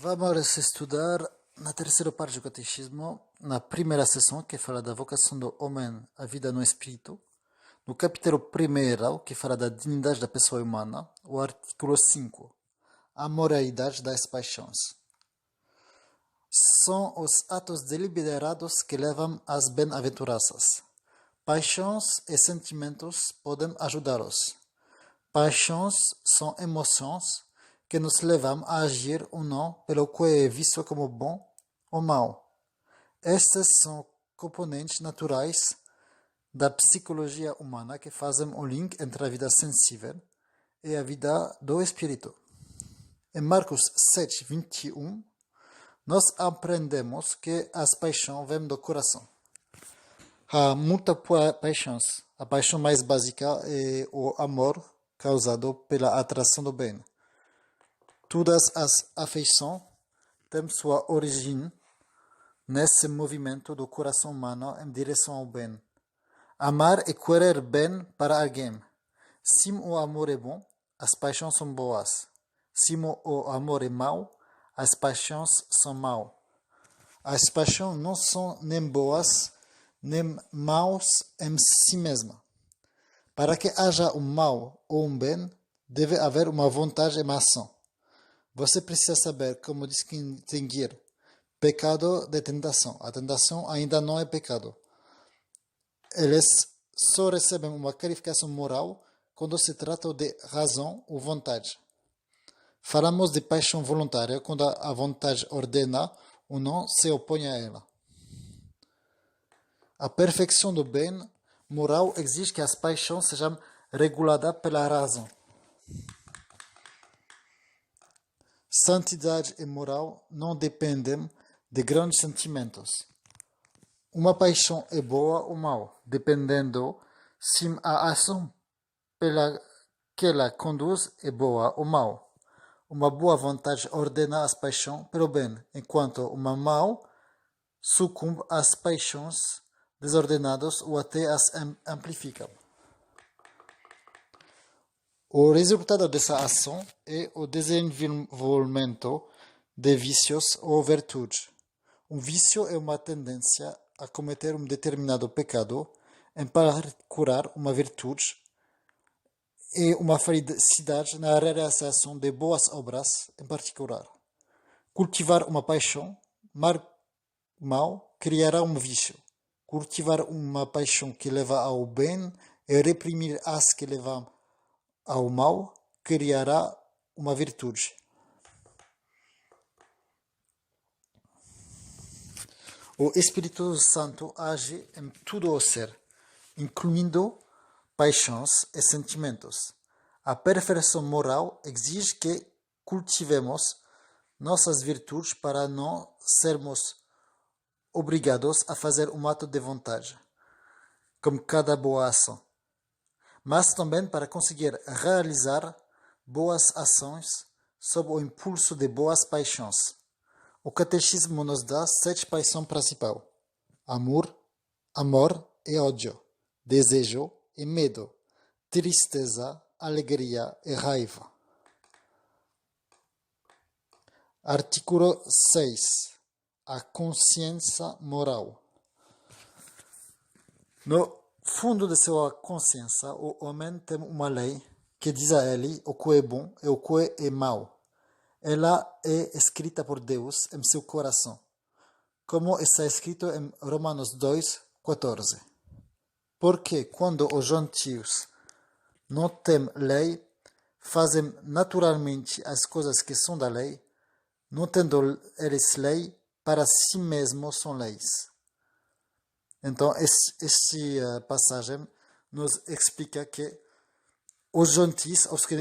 Vamos estudar na terceira parte do catecismo, na primeira sessão, que fala da vocação do homem à vida no espírito, no capítulo primeiro, que fala da dignidade da pessoa humana, o artículo 5, a moralidade das paixões. São os atos deliberados que levam às bem-aventuranças. Paixões e sentimentos podem ajudá-los. Paixões são emoções que nos levam a agir ou não pelo que é visto como bom ou mau. Estes são componentes naturais da psicologia humana que fazem o link entre a vida sensível e a vida do espírito. Em Marcos 7, 21, nós aprendemos que as paixões vêm do coração. Há muitas paixões. A paixão mais básica é o amor causado pela atração do bem. Todas as afeições têm sua origem nesse movimento do coração humano em direção ao bem. Amar é querer bem para alguém. Se o amor é bom, as paixões são boas. Se o amor é mau, as paixões são maus. As paixões não são nem boas, nem maus em si mesmas. Para que haja um mal ou um bem, deve haver uma vontade e uma ação. Você precisa saber como distinguir pecado de tentação. A tentação ainda não é pecado. Eles só recebem uma qualificação moral quando se trata de razão ou vontade. Falamos de paixão voluntária quando a vontade ordena ou não se opõe a ela. A perfeição do bem moral exige que as paixões sejam reguladas pela razão. Santidade e moral não dependem de grandes sentimentos. Uma paixão é boa ou mal, dependendo se a ação pela que ela conduz é boa ou mal. Uma boa vontade ordena as paixões pelo bem, enquanto uma mal sucumbe às paixões desordenadas ou até as amplifica. O resultado dessa ação é o desenvolvimento de vícios ou virtudes. Um vício é uma tendência a cometer um determinado pecado, em particular uma virtude, e uma felicidade na realização de boas obras, em particular. Cultivar uma paixão mal criará um vício. Cultivar uma paixão que leva ao bem e reprimir as que levam ao mal criará uma virtude. O Espírito Santo age em todo o ser, incluindo paixões e sentimentos. A perfeição moral exige que cultivemos nossas virtudes para não sermos obrigados a fazer um ato de vontade, como cada boa ação, mas também para conseguir realizar boas ações sob o impulso de boas paixões. O catecismo nos dá 7 paixões principais: amor e ódio, desejo e medo, tristeza, alegria e raiva. Artículo 6. A consciência moral. No fundo de sua consciência, o homem tem uma lei que diz a ele o que é bom e o que é mau. Ela é escrita por Deus em seu coração, como está escrito em Romanos 2, 14. Porque quando os gentios não têm lei, fazem naturalmente as coisas que são da lei, não tendo eles lei, para si mesmos são leis. Então, esta passagem nos explica que os gentios, os que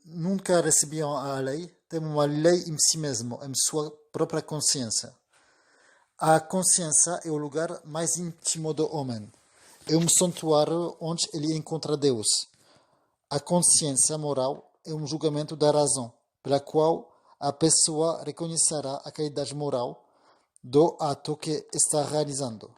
nunca recebiam a lei, têm uma lei em si mesmo, em sua própria consciência. A consciência é o lugar mais íntimo do homem. É um santuário onde ele encontra Deus. A consciência moral é um julgamento da razão, pela qual a pessoa reconhecerá a qualidade moral do ato que está realizando.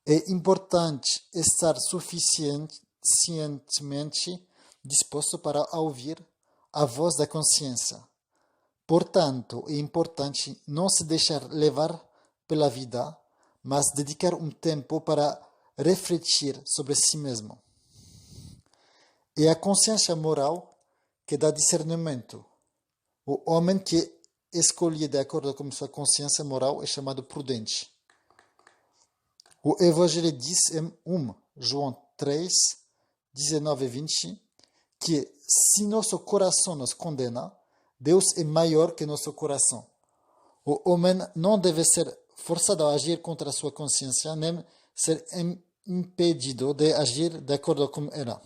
É importante estar suficientemente disposto para ouvir a voz da consciência, Portanto, é importante não se deixar levar pela vida, mas dedicar um tempo para refletir sobre si mesmo. É a consciência moral que dá discernimento. O homem que escolhe de acordo com sua consciência moral é chamado prudente. O Evangelho diz em 1 João 3, 19 e 20, que se nosso coração nos condena, Deus é maior que nosso coração. O homem não deve ser forçado a agir contra sua consciência, nem ser impedido de agir de acordo com ela.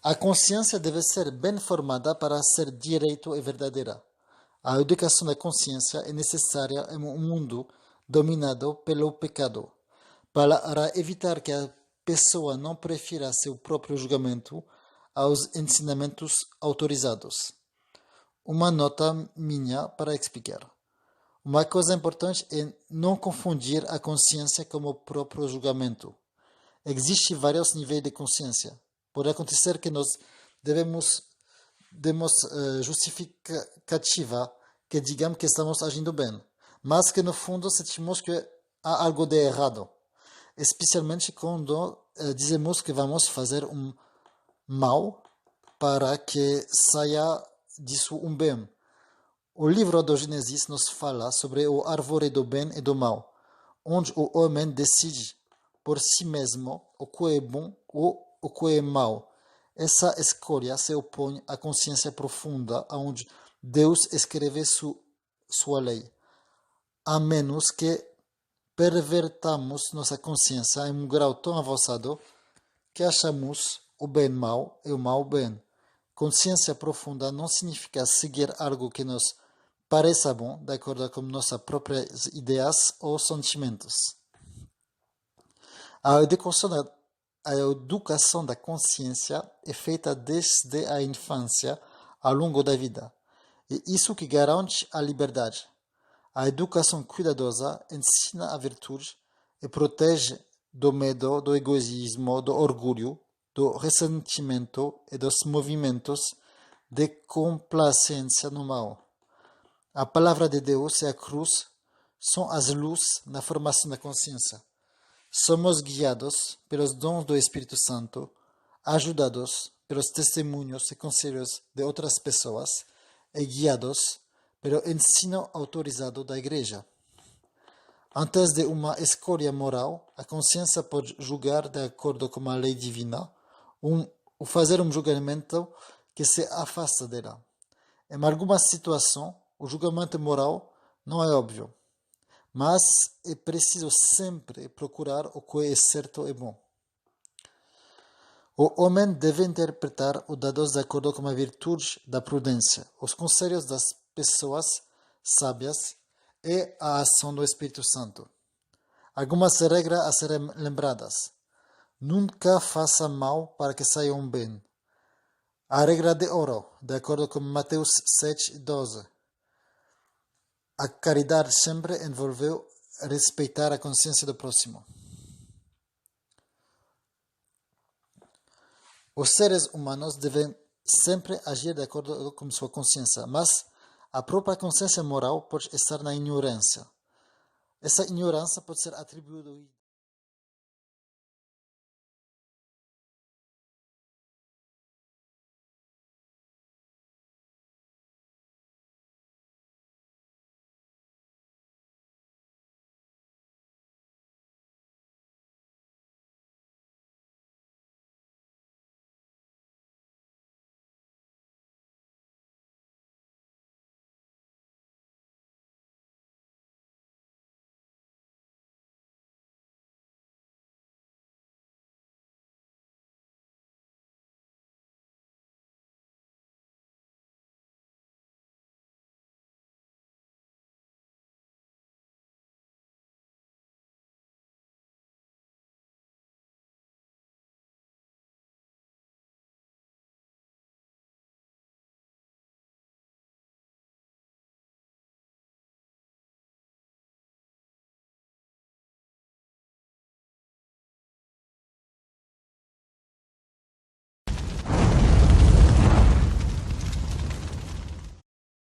A consciência deve ser bem formada para ser direito e verdadeira. A educação da consciência é necessária em um mundo dominado pelo pecado, para evitar que a pessoa não prefira seu próprio julgamento aos ensinamentos autorizados. Uma nota minha para explicar. Uma coisa importante é não confundir a consciência com o próprio julgamento. Existem vários níveis de consciência. Pode acontecer que nós demos justificativa que digamos que estamos agindo bem, mas que no fundo sentimos que há algo de errado, especialmente quando dizemos que vamos fazer um mal para que saia disso um bem. O livro do Gênesis nos fala sobre o árvore do bem e do mal, onde o homem decide por si mesmo o que é bom ou o que é mal. Essa escolha se opõe à consciência profunda, onde Deus escreve sua lei, a menos que pervertamos nossa consciência em um grau tão avançado que achamos o bem mal e o mal bem. Consciência profunda não significa seguir algo que nos pareça bom, de acordo com nossas próprias ideias ou sentimentos. A educação da consciência é feita desde a infância ao longo da vida. É isso que garante a liberdade. A educação cuidadosa ensina a virtude e protege do medo, do egoísmo, do orgulho, do ressentimento e dos movimentos de complacência no mal. A palavra de Deus e a cruz são as luzes na formação da consciência. Somos guiados pelos dons do Espírito Santo, ajudados pelos testemunhos e conselhos de outras pessoas e guiados pelo ensino autorizado da Igreja. Antes de uma escolha moral, a consciência pode julgar de acordo com a lei divina ou fazer um julgamento que se afasta dela. Em alguma situação, o julgamento moral não é óbvio, mas é preciso sempre procurar o que é certo e bom. O homem deve interpretar os dados de acordo com a virtude da prudência, os conselhos das pessoas sábias e a ação do Espírito Santo. Algumas regras a serem lembradas. Nunca faça mal para que saia um bem. A regra de ouro, de acordo com Mateus 7:12. A caridade sempre envolveu respeitar a consciência do próximo. Os seres humanos devem sempre agir de acordo com sua consciência, mas a própria consciência moral pode estar na ignorância. Essa ignorância pode ser atribuída